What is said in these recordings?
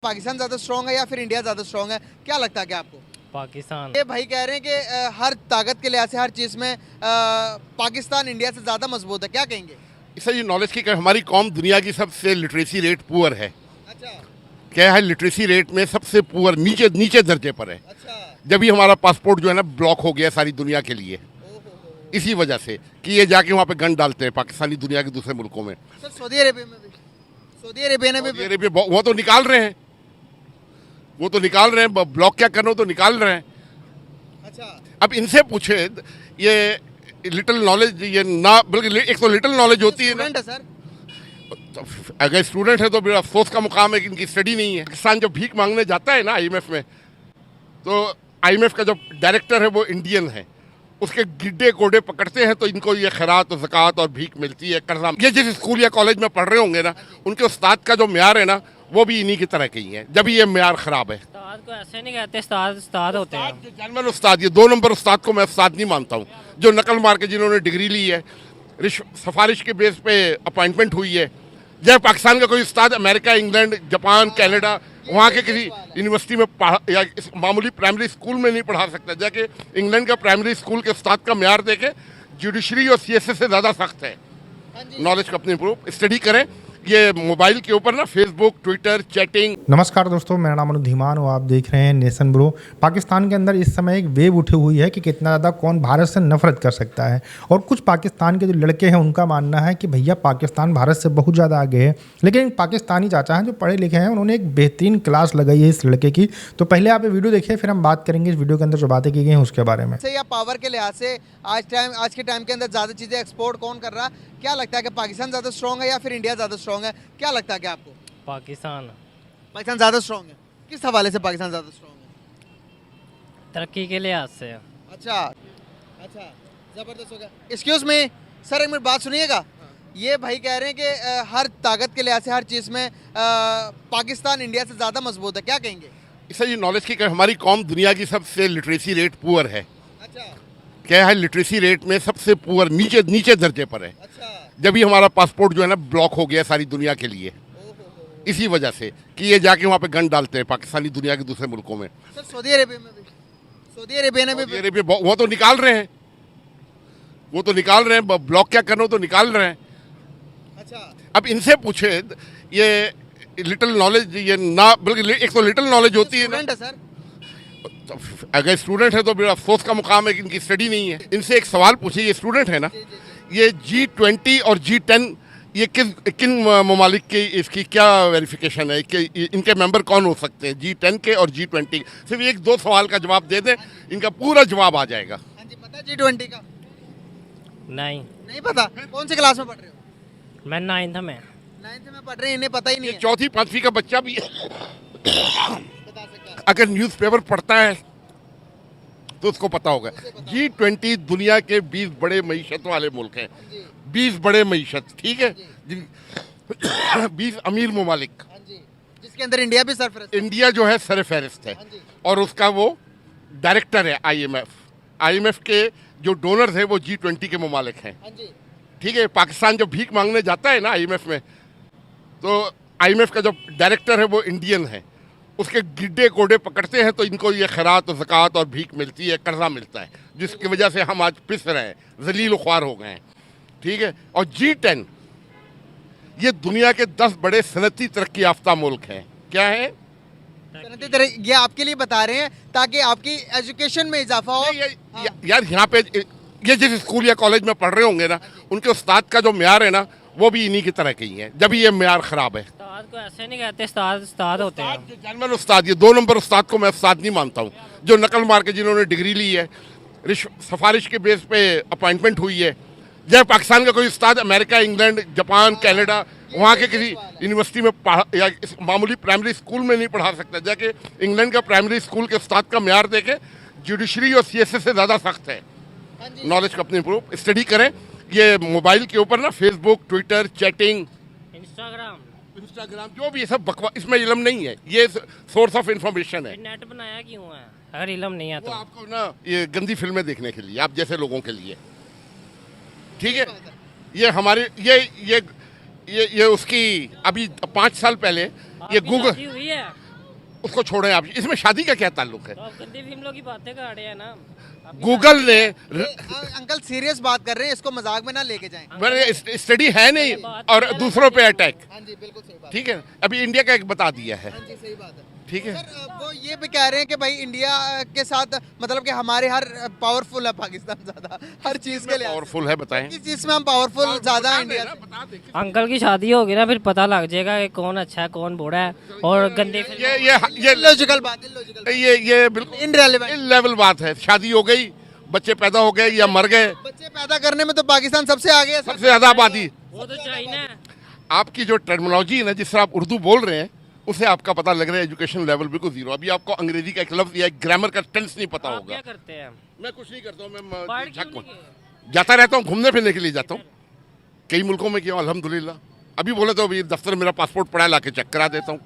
पाकिस्तान ज़्यादा स्ट्रॉन्ग है या फिर इंडिया ज़्यादा स्ट्रॉन्ग है, क्या लगता है क्या आपको? पाकिस्तान। ये भाई कह रहे हैं कि हर ताकत के लिहाज से हर चीज़ में पाकिस्तान इंडिया से ज़्यादा मजबूत है, क्या कहेंगे? इससे ये नॉलेज की हमारी कौम दुनिया की सबसे लिटरेसी रेट पुअर है। अच्छा क्या है, लिटरेसी रेट में सबसे पुअर नीचे नीचे दर्जे पर है। अच्छा। जब ही हमारा पासपोर्ट जो है ना ब्लॉक हो गया सारी दुनिया के लिए, इसी वजह से कि ये जाके वहाँ पे गन डालते हैं पाकिस्तानी दुनिया के दूसरे मुल्कों में। सर सऊदी अरेबिया में भी, सऊदी अरेबिया ने सऊदी भी अरेबिया वो तो निकाल रहे हैं, वो तो निकाल रहे हैं, ब्लॉक क्या करना, वो तो निकाल रहे हैं। अच्छा अब इनसे पूछे, ये लिटिल नॉलेज, ये ना बल्कि एक तो लिटिल नॉलेज होती है ना। स्टूडेंट है सर। तो अगर स्टूडेंट है तो फिर अफसोस का मुकाम है कि इनकी स्टडी नहीं है। पाकिस्तान जब भीख मांगने जाता है ना आईएमएफ में, तो आईएमएफ का जो डायरेक्टर है वो इंडियन है, उसके गिड्डे कोडे पकड़ते हैं तो इनको ये खैरात और ज़कात और भीख मिलती है, कर्जा। ये जिस स्कूल या कॉलेज में पढ़ रहे होंगे ना, उनके उस्ताद का जो म्यार है ना, वो भी इन्हीं की तरह की है। जब ये म्यार ख़राब है, उस्ताद को ऐसे नहीं कहते, उस्ताद होते हैं। जानवर उस्ताद, ये 2 नंबर उस्ताद को मैं उस्ताद नहीं मानता हूँ। जो नकल मार के जिन्होंने डिग्री ली है, सिफारिश के बेस पे अपॉइंटमेंट हुई है। जब पाकिस्तान का कोई उस्ताद अमेरिका, इंग्लैंड, जापान, कनाडा, वहाँ के किसी यूनिवर्सिटी में या मामूली प्राइमरी स्कूल में नहीं पढ़ा सकता, जाके इंग्लैंड का प्राइमरी स्कूल के उस्ताद का म्यार देखे जुडिशरी और सीएसए से ज़्यादा सख्त है। नॉलेज को अपनी इम्प्रूव स्टडी करें। ये मोबाइल के ऊपर ना फेसबुक, ट्विटर, चैटिंग। नमस्कार दोस्तों, मेरा नाम अनुज धीमान और आप देख रहे हैं नेशन ब्रो। पाकिस्तान के अंदर इस समय एक वेव उठी हुई है कि कितना ज़्यादा कौन भारत से नफरत कर सकता है। और कुछ पाकिस्तान के जो लड़के हैं उनका मानना है कि भैया पाकिस्तान भारत से बहुत ज़्यादा आगे है। लेकिन एक पाकिस्तानी चाचा हैं जो पढ़े लिखे हैं, उन्होंने एक बेहतरीन क्लास लगाई है इस लड़के की। तो पहले आप ये वीडियो देखिए, फिर हम बात करेंगे इस वीडियो के अंदर जो बातें की गई हैं उसके बारे में। या पावर के लिहाज से आज के टाइम के अंदर ज़्यादा चीज़ें एक्सपोर्ट कौन कर रहा है, क्या लगता है कि पाकिस्तान ज़्यादा स्ट्रॉन्ग है या फिर इंडिया ज़्यादा स्ट्रॉन्ग है, क्या लगता है क्या आपको? पाकिस्तान पाकिस्तान ज़्यादा स्ट्रॉन्ग है, किस हवाले से पाकिस्तान ज़्यादा स्ट्रॉन्ग है? तरक्की के लिहाज से। अच्छा अच्छा, ज़बरदस्त हो गया। एक्सक्यूज़ मी सर, एक मिनट बात सुनिएगा। ये भाई कह रहे हैं कि हर ताकत के लिहाज से हर चीज़ में पाकिस्तान इंडिया से ज़्यादा मजबूत है, क्या कहेंगे? इससे ये नॉलेज की हमारी कौम दुनिया की सबसे लिटरेसी रेट पुअर है। अच्छा क्या है, लिटरेसी रेट में सबसे पुअर नीचे नीचे दर्जे पर है। अच्छा। जब ही हमारा पासपोर्ट जो है ना ब्लॉक हो गया सारी दुनिया के लिए, इसी वजह से कि ये जाके वहाँ पे गन डालते हैं पाकिस्तानी दुनिया के दूसरे मुल्कों में। सर सऊदी अरेबिया में भी, सऊदी अरेबिया ने सऊदी भी अरेबिया वो तो निकाल रहे हैं, वो तो निकाल रहे हैं, ब्लॉक क्या करना, वो तो निकाल रहे हैं। अच्छा अब इनसे पूछे, ये लिटिल नॉलेज, ये ना बल्कि एक तो लिटिल नॉलेज होती है ना। स्टूडेंट है सर। तो अगर स्टूडेंट है तो फिर अफसोस का मुकाम है कि इनकी स्टडी नहीं है। इनसे एक सवाल पूछिए, ये स्टूडेंट है ना, ये G20 और G10 ये किन ममालिक की इसकी क्या वेरिफिकेशन है कि इनके मेंबर कौन हो सकते हैं, G10 के और G20? सिर्फ एक दो सवाल का जवाब दे दें, इनका पूरा जवाब आ जाएगा। हाँ जी, पता है G20 का? नहीं, नहीं पता? कौन सी क्लास में पढ़ रहे हो? मैं 9th में। 9th में पढ़ रहे हैं, इन्हें पता ही नहीं ये है। चौथी पांचवी का बच्चा भी बता सकता है। अगर न्यूज़पेपर पढ़ता है तो उसको पता होगा। G20 दुनिया के 20 बड़े मईशत वाले मुल्क हैं। 20 बड़े मईशत, ठीक है, 20 अमीर ममालिक। हाँ जी, जिसके अंदर इंडिया भी सरफहरिस्त है। इंडिया जो है सर फहरिस्त है, हाँ जी। और उसका वो डायरेक्टर है आईएमएफ के जो डोनर्स हैं वो G20 के ममालिक हैं। हाँ जी। ठीक है, पाकिस्तान जब भीख मांगने जाता है ना आईएमएफ में, तो आईएमएफ का जो डायरेक्टर है वो इंडियन है, उसके गिड्डे कोडे पकड़ते हैं तो इनको ये खैरात और ज़कात और भीख मिलती है, कर्जा मिलता है, जिसकी वजह से हम आज पिस रहे हैं, जलील ख्वार हो गए हैं। ठीक है, और G10 ये दुनिया के 10 बड़े सनती तरक्की याफ्ता मुल्क हैं। क्या है? सनती तरह ये आपके लिए बता रहे हैं ताकि आपकी एजुकेशन में इजाफा हो। यार यहाँ पे ये जिस स्कूल या कॉलेज में पढ़ रहे होंगे ना, उनके उस्ताद का जो म्यार है ना, वो भी इन्हीं की तरह की है। जब ये म्यार ख़राब है, उस्ताद को ऐसे नहीं कहते, उस्ताद होते हैं। जानवर उस्ताद, ये 2 नंबर उस्ताद को मैं उस्ताद नहीं मानता हूँ। जो नकल मार के जिन्होंने डिग्री ली है, सिफारिश के बेस पे अपॉइंटमेंट हुई है। जब पाकिस्तान का कोई उस्ताद अमेरिका, इंग्लैंड, जापान, कनाडा, वहाँ के किसी यूनिवर्सिटी में या मामूली प्राइमरी स्कूल में नहीं पढ़ा सकता, जाके इंग्लैंड का प्राइमरी स्कूल के उस्ताद का म्यार देखे जुडिशरी और सीएसए से ज़्यादा सख्त है। नॉलेज को अपनी इम्प्रूव स्टडी करें। ये मोबाइल के ऊपर ना फेसबुक, ट्विटर, चैटिंग, इंस्टाग्राम जो भी ये सब बकवास, इसमें इल्म नहीं है, ये सोर्स ऑफ इंफॉर्मेशन है। नेट बनाया क्यों है अगर इल्म नहीं है वो तो? आपको ना ये गंदी फिल्में देखने के लिए, आप जैसे लोगों के लिए। ठीक है, ये हमारे ये उसकी अभी 5 साल पहले ये आपकी शादी हुई है? उसको छोड़ें आप, इसमें शादी का क्या ताल्लुक है? तो आप गंदी फिल्मों की बातें कर रहे हैं ना। गूगल ने अंकल सीरियस बात कर रहे हैं, इसको मजाक में ना लेके जाएं। मैंने स्टडी है नहीं और दूसरों पे अटैक, हाँ जी बिल्कुल सही बात। ठीक है। अभी इंडिया का एक बता दिया है, हाँ जी सही बात है। ठीक है। सर वो ये भी कह रहे हैं कि भाई इंडिया के साथ मतलब कि हमारे हर पावरफुल है पाकिस्तान ज्यादा, हर चीज के लिए पावरफुल है, बताएं। किस चीज में हम पावरफुल ज्यादा है इंडिया से? बता दें। अंकल की शादी होगी ना, फिर पता लग जाएगा कि कौन अच्छा है कौन बुरा है। और गंदी फिल्म ये लॉजिकल बात है, लॉजिकल ये बिल्कुल इनरेलेवेंट। लेवल बात है। शादी हो गई, बच्चे पैदा हो गए या मर गए, बच्चे पैदा करने में तो पाकिस्तान सबसे आगे है। सबसे ज्यादा आबादी। वो तो चाइना है। आपकी जो टर्मिनोलॉजी है ना, जिससे आप उर्दू बोल रहे हैं, उससे आपका पता लग रहा है एजुकेशन लेवल बिल्कुल जीरो। अभी आपको अंग्रेजी का एक लफ्ज या ग्रामर का टेंस नहीं पता आप होगा। क्या करते हैं? मैं कुछ नहीं करता हूँ, पढ़ मैं क्यों नहीं गए? जाता रहता हूँ, घूमने फिरने के लिए जाता हूँ। कई मुल्कों में किया हूँ अल्हम्दुलिल्लाह। अभी बोले तो अभी दफ्तर मेरा पासपोर्ट पड़ा है, लाके चेक करा देता हूँ।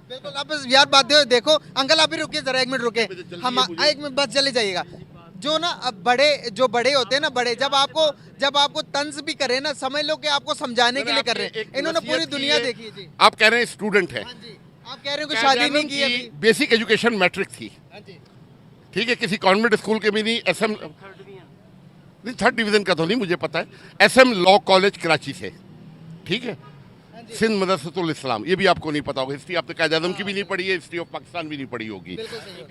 बिल्कुल। अब यार बात देखो अंकल, आप भी रुकिए जरा, एक मिनट रुके। हम एक मिनट बस चले जाइएगा। जो ना अब जो बड़े होते हैं ना, बड़े जब आपको तंज भी करे ना, समझ लो कि आपको समझाने के लिए कर रहे हैं। इन्होंने पूरी दुनिया देखी है जी। आप कह रहे हैं स्टूडेंट है, हाँ जी, आप कह रहे हो कि शादी नहीं की अभी। बेसिक एजुकेशन मैट्रिक थी, हाँ जी। ठीक है। किसी कॉन्वेंट स्कूल के भी नहीं, एसएम नहीं, 3rd डिवीजन का तो नहीं मुझे पता है, एसएम लॉ कॉलेज कराची से, ठीक है। सिंध मदरसतुल इस्लाम, ये भी आपको नहीं पता होगा। हिस्ट्री आपने कायद आज़म की भी नहीं पढ़ी है, हिस्ट्री ऑफ पाकिस्तान भी नहीं पढ़ी होगी,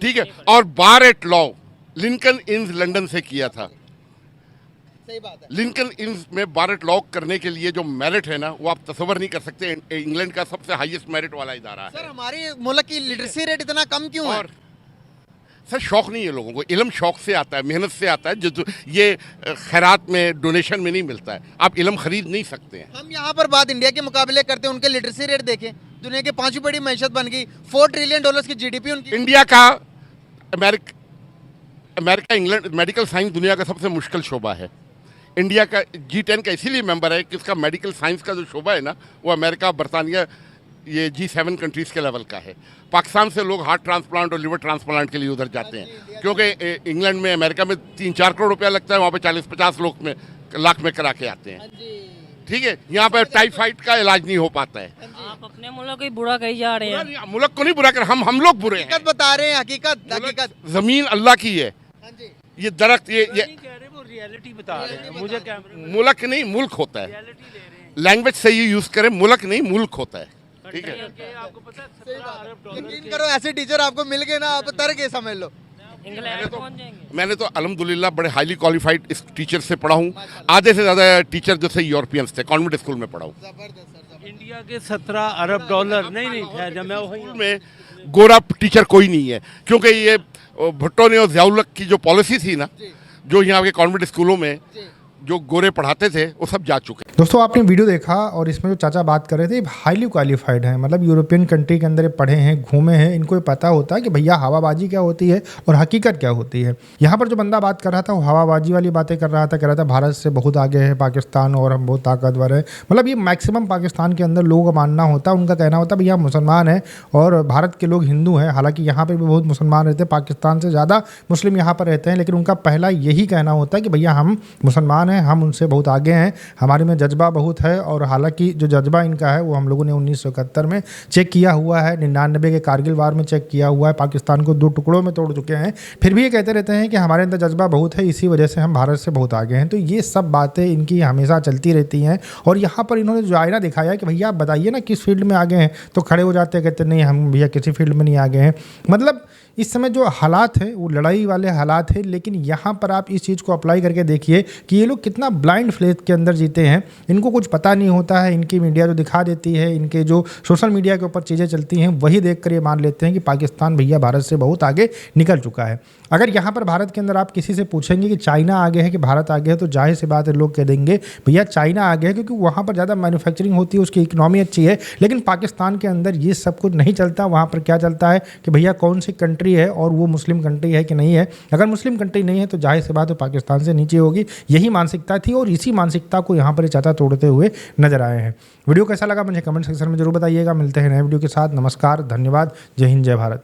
ठीक है। और बार एट लॉ लिंकन इन्स लंदन से किया था। सही बात है। लिंकन इन्स में बार एट लॉ करने के लिए जो मेरिट है ना, वो आप तस्वर नहीं कर सकते। इंग्लैंड का सबसे हाईएस्ट मेरिट वाला इदारा सर है। हमारे मुल्क की लिटरेसी रेट इतना कम क्यों है? और सर शौक नहीं है लोगों को, इल्म शौक से आता है, मेहनत से आता है, जो ये खैरात में डोनेशन में नहीं मिलता है। आप इल्म खरीद नहीं सकते हैं। हम यहाँ पर बात इंडिया के मुकाबले करते हैं, उनके लिटरेसी रेट देखें, दुनिया की 5वीं बड़ी मैशत बन गई, $4 ट्रिलियन की जीडीपी उनकी। इंडिया का अमेरिका इंग्लैंड मेडिकल साइंस दुनिया का सबसे मुश्किल शोबा है। इंडिया का G10 का इसीलिए मेंबर है कि इसका मेडिकल साइंस का जो शोबा है ना, वो अमेरिका, बरतानिया, ये G7 कंट्रीज़ के लेवल का है। पाकिस्तान से लोग हार्ट ट्रांसप्लांट और लिवर ट्रांसप्लांट के लिए उधर जाते हैं, क्योंकि इंग्लैंड में, अमेरिका में 3-4 करोड़ रुपया लगता है, वहाँ पे 40-50 लाख में करा के आते हैं, ठीक है। यहाँ पे टाइफाइड का इलाज नहीं हो पाता है। आप अपने मुल्क को ही बुरा कही जा रहे हैं। मुल्क को नहीं बुरा कर, हम लोग बुरे हैं। हकीकत बता रहे हैं, हकीकत। जमीन अल्लाह की है, हाँ जी। ये दरख्त, ये रियलिटी बता रहे हैं मुझे। क्या मुल्क नहीं मुल्क होता है। लैंग्वेज सही यूज करें, मुल्क नहीं मुल्क होता है, ठीक है। आपको पता है 17 अरब डॉलर यकीन करो ऐसे टीचर आपको मिल गए ना, आप तर के समझ लो। इंग्लैंड पहुंच जाएंगे। मैंने तो अल्हम्दुलिल्लाह बड़े हाईली क्वालिफाइड इस टीचर से पढ़ा हूँ। आधे से ज़्यादा टीचर जो से यूरोपियंस थे, कॉन्वेंट स्कूल में पढ़ा हूँ। इंडिया के 17 अरब डॉलर नहीं जब मैं वही स्कूल में गोरा टीचर कोई नहीं है, क्योंकि ये भुट्टो ने और ज़ियाउल की जो पॉलिसी थी ना, जो यहाँ के कॉन्वेंट स्कूलों में जो गोरे पढ़ाते थे, वो सब जा चुके हैं। दोस्तों आपने वीडियो देखा और इसमें जो चाचा बात कर रहे थे, हाईली क्वालिफाइड हैं, मतलब यूरोपियन कंट्री के अंदर ये पढ़े हैं, घूमे हैं, इनको ये पता होता है कि भैया हवाबाजी क्या होती है और हकीकत क्या होती है। यहाँ पर जो बंदा बात कर रहा था वो हवाबाजी वाली बातें कर रहा था, कह रहा था भारत से बहुत आगे है पाकिस्तान और हम बहुत ताकतवर है। मतलब ये मैक्सिमम पाकिस्तान के अंदर लोगों का मानना होता है, उनका कहना होता है भैया मुसलमान है और भारत के लोग हिंदू हैं। हालांकि यहाँ पर भी बहुत मुसलमान रहते हैं, पाकिस्तान से ज़्यादा मुस्लिम यहाँ पर रहते हैं, लेकिन उनका पहला यही कहना होता है कि भैया हम मुसलमान हैं, हम उनसे बहुत आगे हैं, हमारे में जज्बा बहुत है। और हालांकि जो जज्बा इनका है वो हम लोगों ने 1971 में चेक किया हुआ है, 99 के कारगिल वार में चेक किया हुआ है, पाकिस्तान को 2 टुकड़ों में तोड़ चुके हैं। फिर भी ये कहते रहते हैं कि हमारे अंदर जज्बा बहुत है, इसी वजह से हम भारत से बहुत आगे हैं। तो ये सब बातें इनकी हमेशा चलती रहती हैं। और यहाँ पर इन्होंने जो आईना दिखाया कि भैया आप बताइए ना किस फील्ड में आगे हैं, तो खड़े हो जाते हैं, कहते नहीं हम भैया किसी फील्ड में नहीं आगे हैं। मतलब इस समय जो हालात है वो लड़ाई वाले हालात है, लेकिन यहाँ पर आप इस चीज़ को अप्लाई करके देखिए कि ये लोग कितना ब्लाइंड फेथ के अंदर जीते हैं। इनको कुछ पता नहीं होता है, इनकी मीडिया जो दिखा देती है, इनके जो सोशल मीडिया के ऊपर चीज़ें चलती हैं, वही देखकर ये मान लेते हैं कि पाकिस्तान भैया भारत से बहुत आगे निकल चुका है। अगर यहाँ पर भारत के अंदर आप किसी से पूछेंगे कि चाइना आगे है कि भारत आगे है, तो जाहिर सी बात है लोग कह देंगे भैया चाइना आगे है, क्योंकि वहाँ पर ज़्यादा मैन्युफैक्चरिंग होती है, उसकी इकनॉमी अच्छी है। लेकिन पाकिस्तान के अंदर ये सब कुछ नहीं चलता। वहाँ पर क्या चलता है कि भैया कौन सी कंट्री है और वो मुस्लिम कंट्री है कि नहीं है। अगर मुस्लिम कंट्री नहीं है तो जाहिर सी बात है पाकिस्तान से नीचे होगी। यही मानसिकता थी और इसी मानसिकता को यहाँ पर चाचा तोड़ते हुए नजर आए हैं। वीडियो कैसा लगा मुझे कमेंट सेक्शन में जरूर बताइएगा। मिलते हैं नए वीडियो के साथ। नमस्कार, धन्यवाद, जय हिंद, जय भारत।